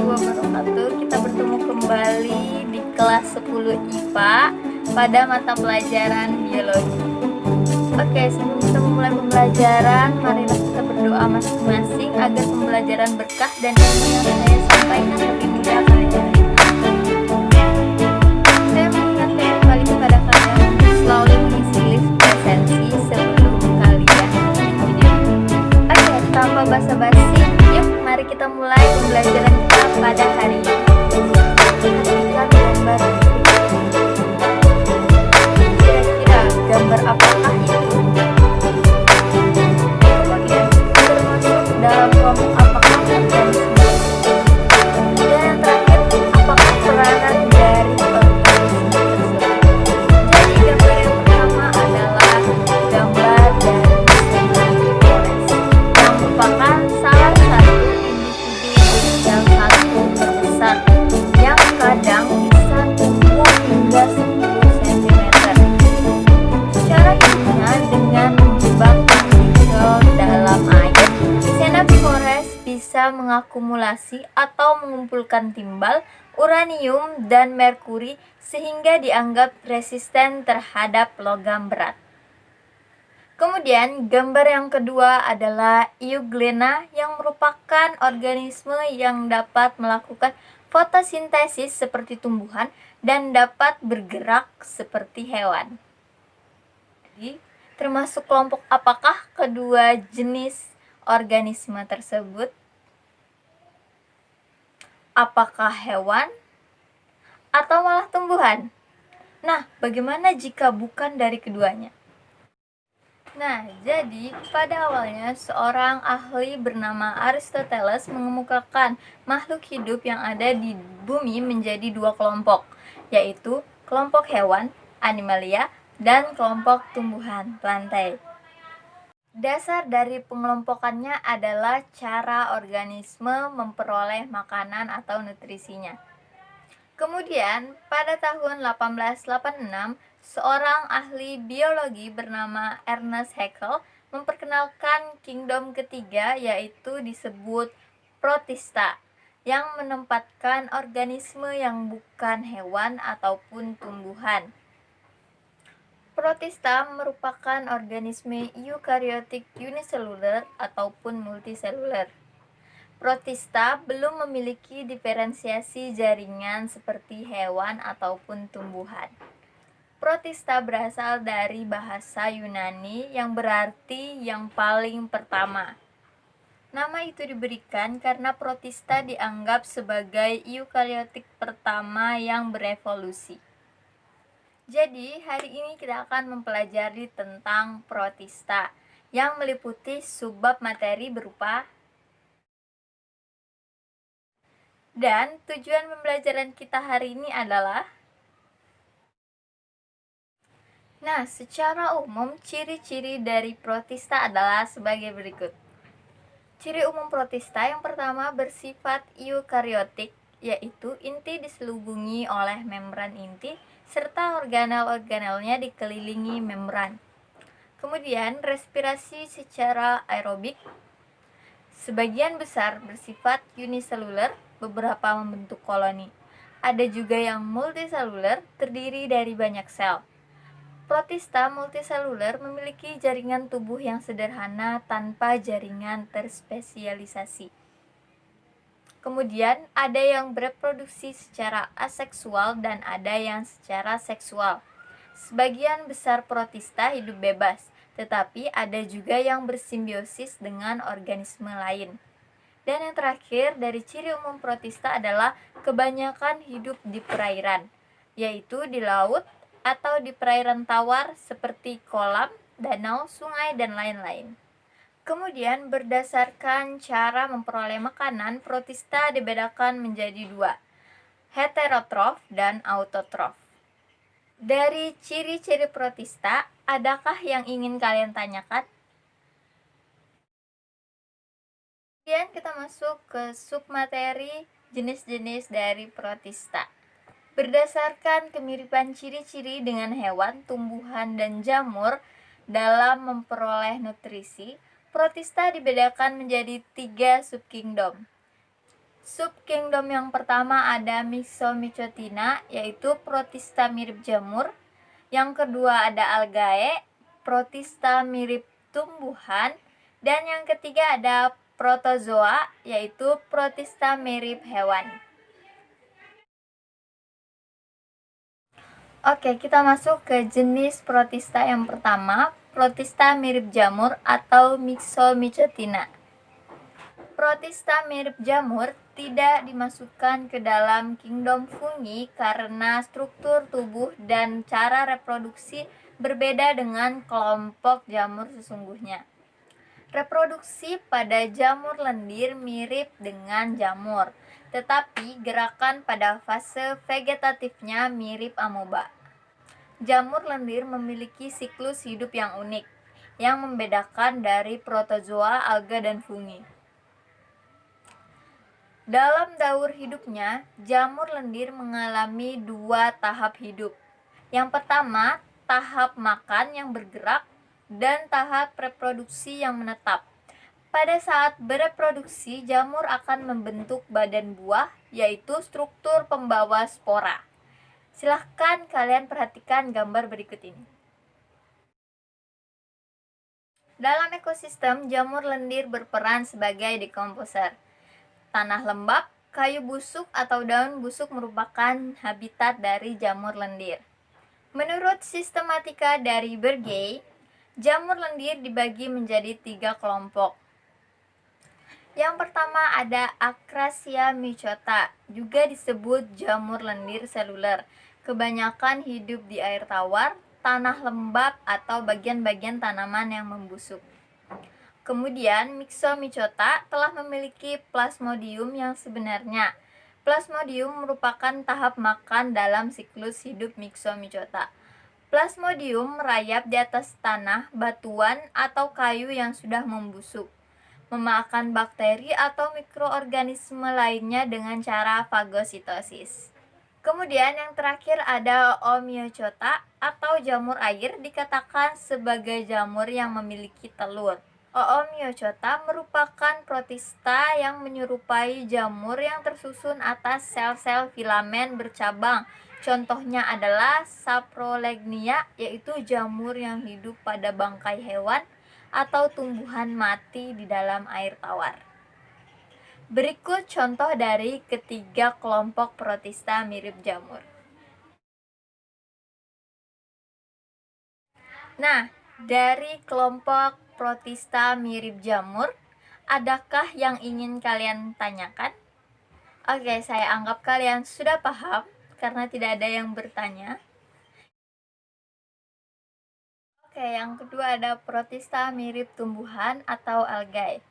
wabarakatuh. Kita bertemu kembali di kelas 10 IPA pada mata pelajaran biologi. Oke, sebelum kita memulai pembelajaran, marilah kita berdoa masing-masing agar pembelajaran berkah dan ilmu yang saya sampaikan lebih mudah kalian terima. Saya mengingatkan kembali kepada kalian untuk selalu mengisi list presensi sebelum kalian video. Oke, tanpa basa-basi, yuk mari kita mulai pembelajaran kita pada hari ini. Perhatikan gambar kira-kira gambar apakah itu? Kemudian termasuk dalam kelompok apakah organisme? Dan yang terakhir, apakah peranan dari organisme tersebut? Jadi gambar yang pertama adalah gambar dari Seminiformes yang merupakan salah satu individu yang satu terbesar yang kadang bisa tumbuh hingga 10 cm. Cara hidupnya dengan menjebak partikel dalam air, Seminiformes bisa mengakumulasi atau mengumpulkan timbal, uranium, dan merkuri sehingga dianggap resisten terhadap logam berat. Kemudian gambar yang kedua adalah Euglena yang merupakan organisme yang dapat melakukan fotosintesis seperti tumbuhan dan dapat bergerak seperti hewan. Jadi, termasuk kelompok apakah kedua jenis organisme tersebut? Apakah hewan atau malah tumbuhan? Nah, bagaimana jika bukan dari keduanya? Nah, jadi pada awalnya seorang ahli bernama Aristoteles mengemukakan makhluk hidup yang ada di bumi menjadi dua kelompok, yaitu kelompok hewan, animalia, dan kelompok tumbuhan, plantae. Dasar dari pengelompokannya adalah cara organisme memperoleh makanan atau nutrisinya. Kemudian, pada tahun 1886, seorang ahli biologi bernama Ernest Haeckel memperkenalkan kingdom ketiga, yaitu disebut Protista, yang menempatkan organisme yang bukan hewan ataupun tumbuhan. Protista merupakan organisme eukaryotik uniseluler ataupun multiseluler. Protista belum memiliki diferensiasi jaringan seperti hewan ataupun tumbuhan. Protista berasal dari bahasa Yunani yang berarti yang paling pertama. Nama itu diberikan karena Protista dianggap sebagai eukaryotik pertama yang berevolusi. Jadi, hari ini kita akan mempelajari tentang Protista yang meliputi subbab materi berupa. Dan tujuan pembelajaran kita hari ini adalah, nah, secara umum ciri-ciri dari Protista adalah sebagai berikut. Ciri umum Protista yang pertama bersifat eukaryotik, yaitu inti diselubungi oleh membran inti serta organel-organelnya dikelilingi membran. Kemudian respirasi secara aerobik. Sebagian besar bersifat uniseluler, beberapa membentuk koloni. Ada juga yang multiseluler, terdiri dari banyak sel. Protista multiseluler memiliki jaringan tubuh yang sederhana tanpa jaringan terspesialisasi. Kemudian ada yang bereproduksi secara aseksual dan ada yang secara seksual. Sebagian besar Protista hidup bebas, tetapi ada juga yang bersimbiosis dengan organisme lain. Dan yang terakhir dari ciri umum Protista adalah kebanyakan hidup di perairan, yaitu di laut atau di perairan tawar seperti kolam, danau, sungai, dan lain-lain. Kemudian berdasarkan cara memperoleh makanan, Protista dibedakan menjadi dua, heterotrof dan autotrof. Dari ciri-ciri Protista, adakah yang ingin kalian tanyakan? Kemudian kita masuk ke submateri jenis-jenis dari Protista. Berdasarkan kemiripan ciri-ciri dengan hewan, tumbuhan, dan jamur dalam memperoleh nutrisi, Protista dibedakan menjadi 3 subkingdom. Subkingdom yang pertama ada Myxomycotina, yaitu protista mirip jamur. Yang kedua ada Algae, protista mirip tumbuhan. Dan yang ketiga ada Protozoa, yaitu protista mirip hewan. Oke, kita masuk ke jenis protista yang pertama, protista mirip jamur atau Myxomycotina. Protista mirip jamur tidak dimasukkan ke dalam kingdom fungi karena struktur tubuh dan cara reproduksi berbeda dengan kelompok jamur sesungguhnya. Reproduksi pada jamur lendir mirip dengan jamur, tetapi gerakan pada fase vegetatifnya mirip amoeba. Jamur lendir memiliki siklus hidup yang unik, yang membedakan dari protozoa, alga, dan fungi. Dalam daur hidupnya, jamur lendir mengalami 2 tahap hidup. Yang pertama, tahap makan yang bergerak dan tahap reproduksi yang menetap. Pada saat bereproduksi, jamur akan membentuk badan buah, yaitu struktur pembawa spora. Silahkan kalian perhatikan gambar berikut ini. Dalam ekosistem, jamur lendir berperan sebagai dekomposer. Tanah lembab, kayu busuk atau daun busuk merupakan habitat dari jamur lendir. Menurut sistematika dari Bergey, jamur lendir dibagi menjadi 3 kelompok. Yang pertama ada Akrasia mycota, juga disebut jamur lendir seluler. Kebanyakan hidup di air tawar, tanah lembab, atau bagian-bagian tanaman yang membusuk. Kemudian, Myxomycota telah memiliki plasmodium yang sebenarnya. Plasmodium merupakan tahap makan dalam siklus hidup Myxomycota. Plasmodium merayap di atas tanah, batuan, atau kayu yang sudah membusuk, memakan bakteri atau mikroorganisme lainnya dengan cara fagositosis. Kemudian yang terakhir ada Oomycota atau jamur air, dikatakan sebagai jamur yang memiliki telur. Oomycota merupakan protista yang menyerupai jamur yang tersusun atas sel-sel filamen bercabang. Contohnya adalah Saprolegnia, yaitu jamur yang hidup pada bangkai hewan atau tumbuhan mati di dalam air tawar. Berikut contoh dari ketiga kelompok protista mirip jamur. Nah, dari kelompok protista mirip jamur, adakah yang ingin kalian tanyakan? Oke, saya anggap kalian sudah paham karena tidak ada yang bertanya. Oke, yang kedua ada protista mirip tumbuhan atau algae.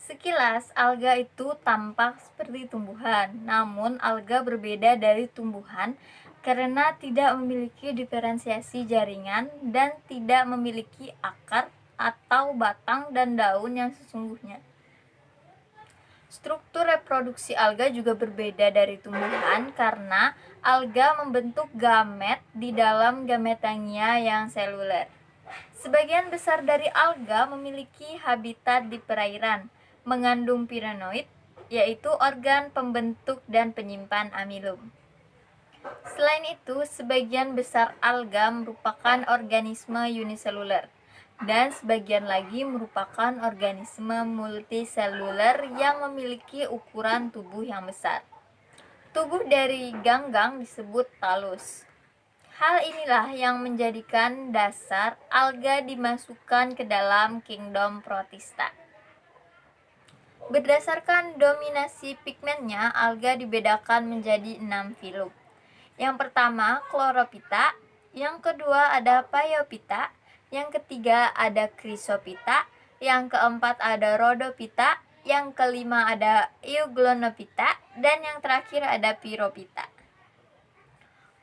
Sekilas, alga itu tampak seperti tumbuhan, namun alga berbeda dari tumbuhan karena tidak memiliki diferensiasi jaringan dan tidak memiliki akar atau batang dan daun yang sesungguhnya. Struktur reproduksi alga juga berbeda dari tumbuhan karena alga membentuk gamet di dalam gametangnia yang seluler. Sebagian besar dari alga memiliki habitat di perairan, mengandung pirenoid, yaitu organ pembentuk dan penyimpan amilum. Selain itu, sebagian besar alga merupakan organisme uniseluler, dan sebagian lagi merupakan organisme multiseluler yang memiliki ukuran tubuh yang besar. Tubuh dari ganggang disebut talus. Hal inilah yang menjadikan dasar alga dimasukkan ke dalam kingdom protista. Berdasarkan dominasi pigmennya, alga dibedakan menjadi 6 filum. Yang pertama, Chlorophyta, yang kedua ada Phaeophyta, yang ketiga ada Chrysophyta, yang keempat ada Rhodophyta, yang kelima ada Euglonophyta, dan yang terakhir ada Pyrophyta.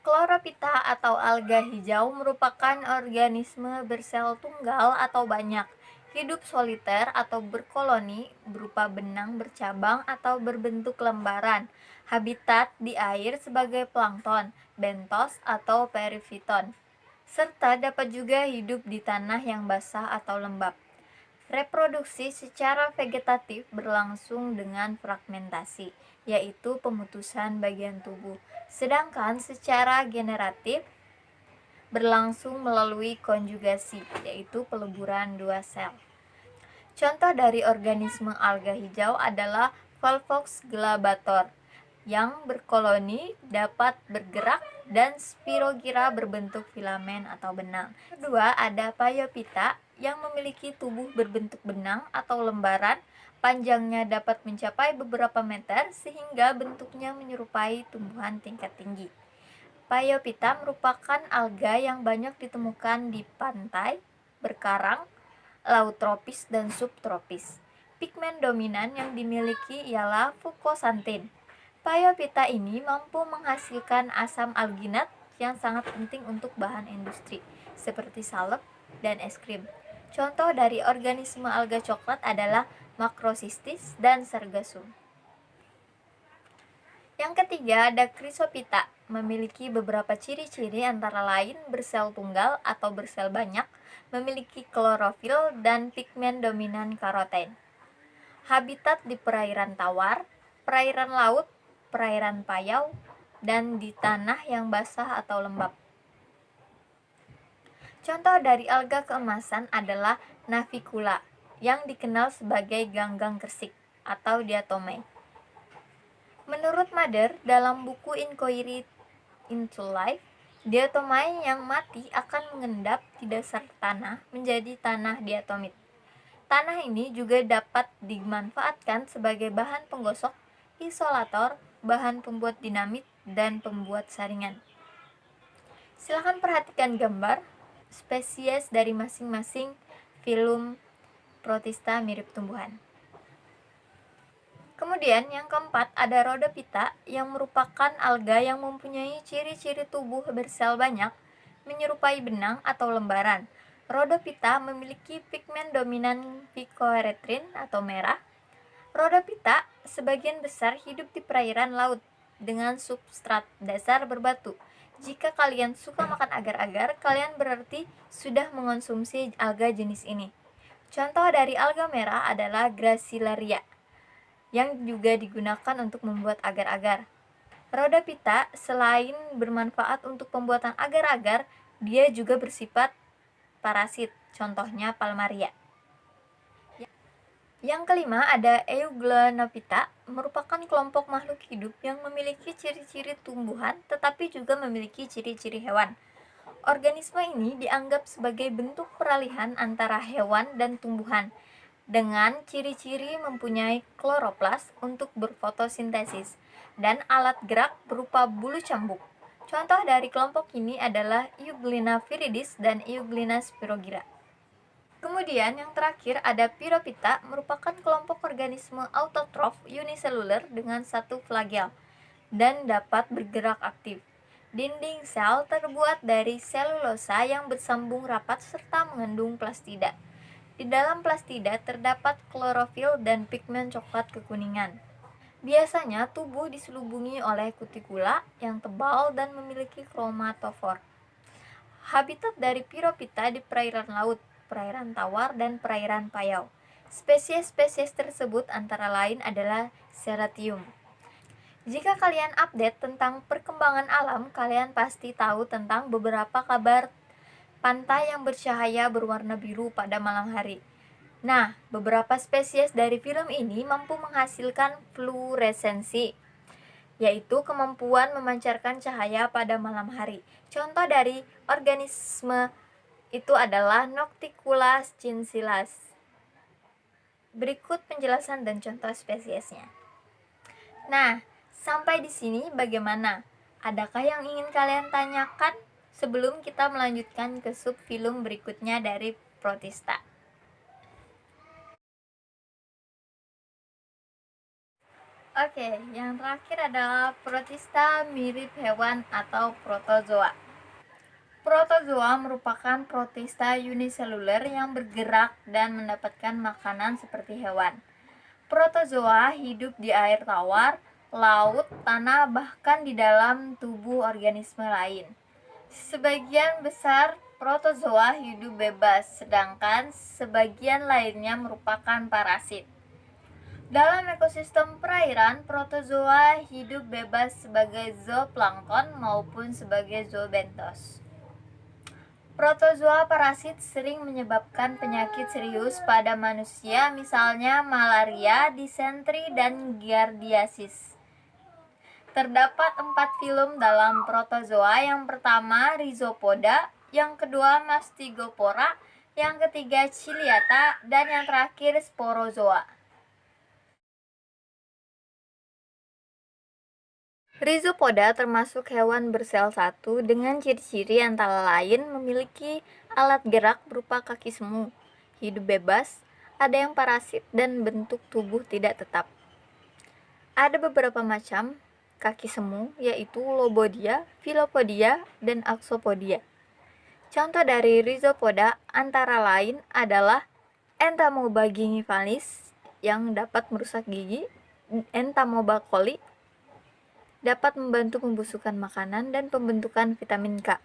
Chlorophyta atau alga hijau merupakan organisme bersel tunggal atau banyak, hidup soliter atau berkoloni berupa benang bercabang atau berbentuk lembaran. Habitat di air sebagai plankton, bentos atau perifiton, serta dapat juga hidup di tanah yang basah atau lembab. Reproduksi secara vegetatif berlangsung dengan fragmentasi, yaitu pemutusan bagian tubuh. Sedangkan secara generatif berlangsung melalui konjugasi, yaitu peleburan dua sel. Contoh dari organisme alga hijau adalah Volvox glabator yang berkoloni, dapat bergerak, dan Spirogyra berbentuk filamen atau benang. Kedua, ada Phaeophyta yang memiliki tubuh berbentuk benang atau lembaran, panjangnya dapat mencapai beberapa meter sehingga bentuknya menyerupai tumbuhan tingkat tinggi. Phaeophyta merupakan alga yang banyak ditemukan di pantai, berkarang, laut tropis dan subtropis. Pigmen dominan yang dimiliki ialah fukosantin. Phaeophyta ini mampu menghasilkan asam alginat yang sangat penting untuk bahan industri, seperti salep dan es krim. Contoh dari organisme alga coklat adalah Macrocystis dan Sargassum. Yang ketiga ada Chrysophyta, memiliki beberapa ciri-ciri antara lain bersel tunggal atau bersel banyak, memiliki klorofil dan pigmen dominan karoten. Habitat di perairan tawar, perairan laut, perairan payau, dan di tanah yang basah atau lembab. Contoh dari alga keemasan adalah Navicula, yang dikenal sebagai ganggang kersik atau diatomea. Menurut Mather, dalam buku Inquiry into Life, diatomea yang mati akan mengendap di dasar tanah menjadi tanah diatomit. Tanah ini juga dapat dimanfaatkan sebagai bahan penggosok, isolator, bahan pembuat dinamit, dan pembuat saringan. Silahkan perhatikan gambar spesies dari masing-masing filum Protista mirip tumbuhan. Kemudian yang keempat ada Rhodophyta yang merupakan alga yang mempunyai ciri-ciri tubuh bersel banyak, menyerupai benang atau lembaran. Rhodophyta memiliki pigmen dominan phycoerythrin atau merah. Rhodophyta sebagian besar hidup di perairan laut dengan substrat dasar berbatu. Jika kalian suka makan agar-agar, kalian berarti sudah mengonsumsi alga jenis ini. Contoh dari alga merah adalah Gracilaria, yang juga digunakan untuk membuat agar-agar. Rhodophyta selain bermanfaat untuk pembuatan agar-agar, dia juga bersifat parasit, contohnya Palmaria. Yang kelima ada Euglenophyta, merupakan kelompok makhluk hidup yang memiliki ciri-ciri tumbuhan tetapi juga memiliki ciri-ciri hewan. Organisme ini dianggap sebagai bentuk peralihan antara hewan dan tumbuhan, dengan ciri-ciri mempunyai kloroplas untuk berfotosintesis dan alat gerak berupa bulu cambuk. Contoh dari kelompok ini adalah Euglena viridis dan Euglena spirogyra. Kemudian yang terakhir ada Pyrophyta, merupakan kelompok organisme autotrof uniseluler dengan satu flagel dan dapat bergerak aktif. Dinding sel terbuat dari selulosa yang bersambung rapat serta mengandung plastida. Di dalam plastida terdapat klorofil dan pigmen coklat kekuningan. Biasanya tubuh diselubungi oleh kutikula yang tebal dan memiliki kromatofor. Habitat dari Pyrophyta di perairan laut, perairan tawar, dan perairan payau. Spesies-spesies tersebut antara lain adalah Seratium. Jika kalian update tentang perkembangan alam, kalian pasti tahu tentang beberapa kabar pantai yang bercahaya berwarna biru pada malam hari. Nah, beberapa spesies dari film ini mampu menghasilkan fluoresensi, yaitu kemampuan memancarkan cahaya pada malam hari. Contoh dari organisme itu adalah Nocticula scintillas. Berikut penjelasan dan contoh spesiesnya. Nah, sampai di sini bagaimana? Adakah yang ingin kalian tanyakan sebelum kita melanjutkan ke subfilum berikutnya dari Protista? Oke, yang terakhir adalah Protista mirip hewan atau protozoa. Protozoa merupakan protista uniseluler yang bergerak dan mendapatkan makanan seperti hewan. Protozoa hidup di air tawar, laut, tanah, bahkan di dalam tubuh organisme lain. Sebagian besar Protozoa hidup bebas, sedangkan sebagian lainnya merupakan parasit. Dalam ekosistem perairan, protozoa hidup bebas sebagai zooplankton maupun sebagai zoobentos. Protozoa parasit sering menyebabkan penyakit serius pada manusia, misalnya malaria, disentri, dan giardiasis. Terdapat 4 filum dalam protozoa. Yang pertama Rhizopoda, yang kedua Mastigophora, yang ketiga Ciliata, dan yang terakhir Sporozoa. Rhizopoda termasuk hewan bersel satu dengan ciri-ciri antara lain memiliki alat gerak berupa kaki semu, hidup bebas, ada yang parasit, dan bentuk tubuh tidak tetap. Ada beberapa macam kaki semu, yaitu Lobodia, Filopodia, dan Axopodia. Contoh dari Rhizopoda antara lain adalah Entamoeba gingivalis yang dapat merusak gigi, Entamoeba coli dapat membantu pembusukan makanan dan pembentukan vitamin K.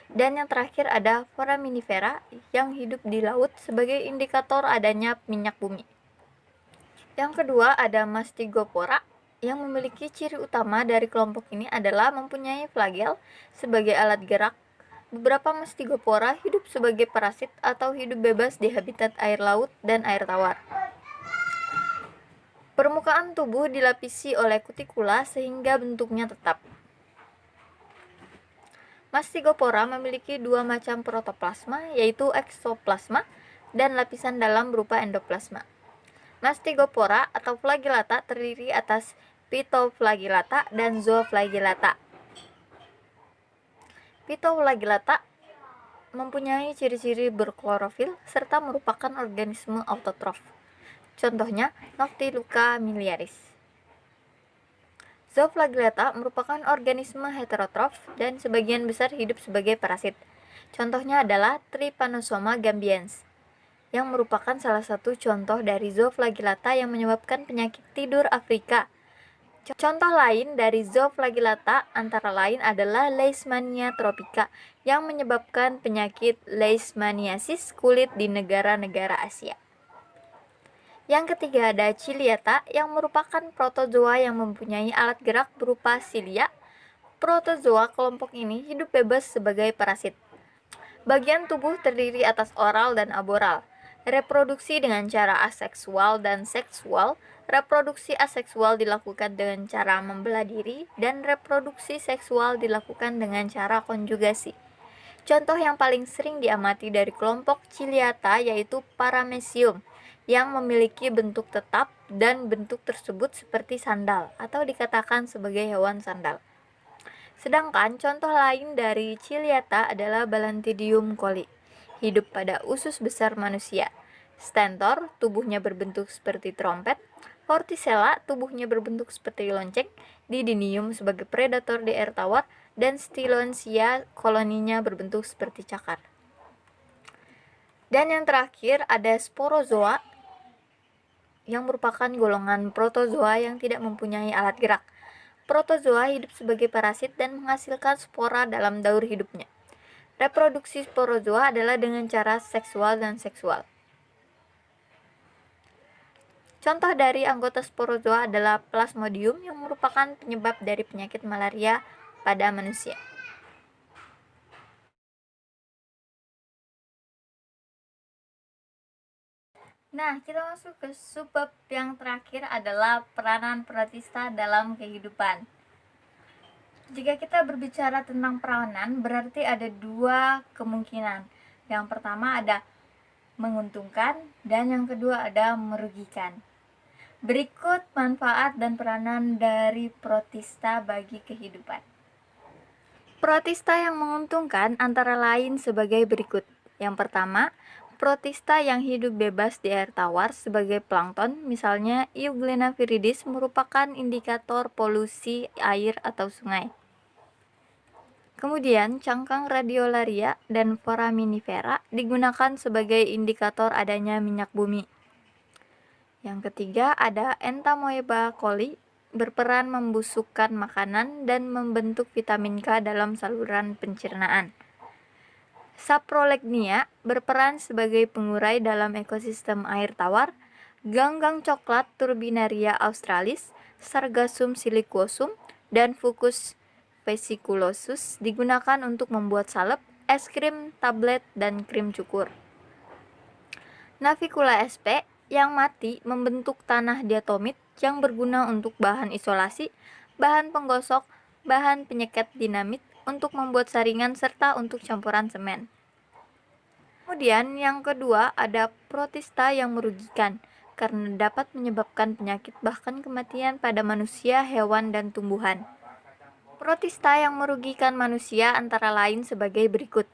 Dan yang terakhir ada Foraminifera yang hidup di laut sebagai indikator adanya minyak bumi. Yang kedua ada Mastigophora yang memiliki ciri utama dari kelompok ini adalah mempunyai flagel sebagai alat gerak. Beberapa Mastigophora hidup sebagai parasit atau hidup bebas di habitat air laut dan air tawar. Permukaan tubuh dilapisi oleh kutikula sehingga bentuknya tetap. Mastigophora memiliki dua macam protoplasma, yaitu eksoplasma dan lapisan dalam berupa endoplasma. Mastigophora atau flagellata terdiri atas Phytoflagellata dan Zooflagellata. Phytoflagellata mempunyai ciri-ciri berklorofil serta merupakan organisme autotrof. Contohnya Noctiluca miliaris. Zooflagellata merupakan organisme heterotrof dan sebagian besar hidup sebagai parasit. Contohnya adalah Trypanosoma gambiens, yang merupakan salah satu contoh dari Zooflagellata yang menyebabkan penyakit tidur Afrika. Contoh lain dari Zooflagellata antara lain adalah Leishmania tropica yang menyebabkan penyakit leishmaniasis kulit di negara-negara Asia. Yang ketiga ada Ciliata yang merupakan protozoa yang mempunyai alat gerak berupa silia. Protozoa kelompok ini hidup bebas sebagai parasit. Bagian tubuh terdiri atas oral dan aboral. Reproduksi dengan cara aseksual dan seksual. Reproduksi aseksual dilakukan dengan cara membelah diri dan reproduksi seksual dilakukan dengan cara konjugasi. Contoh yang paling sering diamati dari kelompok Ciliata yaitu Paramecium yang memiliki bentuk tetap dan bentuk tersebut seperti sandal atau dikatakan sebagai hewan sandal. Sedangkan contoh lain dari Ciliata adalah Balantidium coli, hidup pada usus besar manusia. Stentor, tubuhnya berbentuk seperti trompet. Vorticella, tubuhnya berbentuk seperti lonceng. Didinium sebagai predator di air tawar. Dan Stylonsia, koloninya berbentuk seperti cakar. Dan yang terakhir ada Sporozoa, yang merupakan golongan protozoa yang tidak mempunyai alat gerak. Protozoa hidup sebagai parasit dan menghasilkan spora dalam daur hidupnya. Reproduksi sporozoa adalah dengan cara seksual dan seksual. Contoh dari anggota sporozoa adalah Plasmodium yang merupakan penyebab dari penyakit malaria pada manusia. Nah, kita masuk ke subbab yang terakhir adalah peranan protista dalam kehidupan. Jika kita berbicara tentang peranan, berarti ada dua kemungkinan. Yang pertama ada menguntungkan dan yang kedua ada merugikan. Berikut manfaat dan peranan dari protista bagi kehidupan. Protista yang menguntungkan antara lain sebagai berikut. Yang pertama, protista yang hidup bebas di air tawar sebagai plankton, misalnya Euglena viridis, merupakan indikator polusi air atau sungai. Kemudian, cangkang radiolaria dan foraminifera digunakan sebagai indikator adanya minyak bumi. Yang ketiga, ada Entamoeba coli, berperan membusukkan makanan dan membentuk vitamin K dalam saluran pencernaan. Saprolegnia berperan sebagai pengurai dalam ekosistem air tawar. Ganggang coklat Turbinaria australis, Sargassum siliquosum, dan Fucus vesiculosus digunakan untuk membuat salep, es krim, tablet, dan krim cukur. Navicula sp yang mati membentuk tanah diatomit yang berguna untuk bahan isolasi, bahan penggosok, bahan penyeket dinamit, untuk membuat saringan, serta untuk campuran semen. Kemudian yang kedua ada protista yang merugikan karena dapat menyebabkan penyakit bahkan kematian pada manusia, hewan, dan tumbuhan. Protista yang merugikan manusia antara lain sebagai berikut.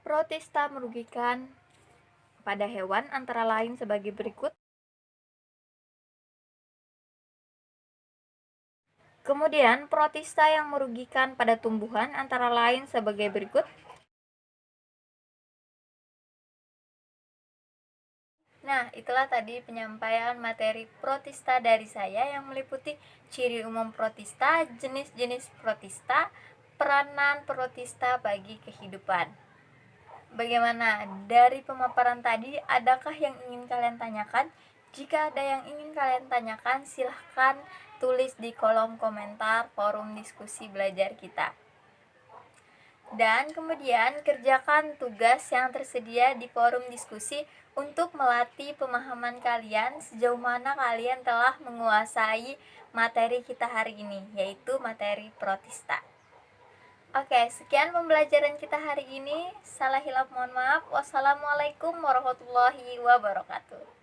Protista merugikan pada hewan antara lain sebagai berikut. Kemudian, protista yang merugikan pada tumbuhan antara lain sebagai berikut. Nah, itulah tadi penyampaian materi protista dari saya yang meliputi ciri umum protista, jenis-jenis protista, peranan protista bagi kehidupan. Bagaimana? Dari pemaparan tadi, adakah yang ingin kalian tanyakan? Jika ada yang ingin kalian tanyakan, silahkan tulis di kolom komentar forum diskusi belajar kita. Dan kemudian kerjakan tugas yang tersedia di forum diskusi untuk melatih pemahaman kalian sejauh mana kalian telah menguasai materi kita hari ini, yaitu materi protista. Oke, sekian pembelajaran kita hari ini. Salah hilaf mohon maaf. Wassalamualaikum warahmatullahi wabarakatuh.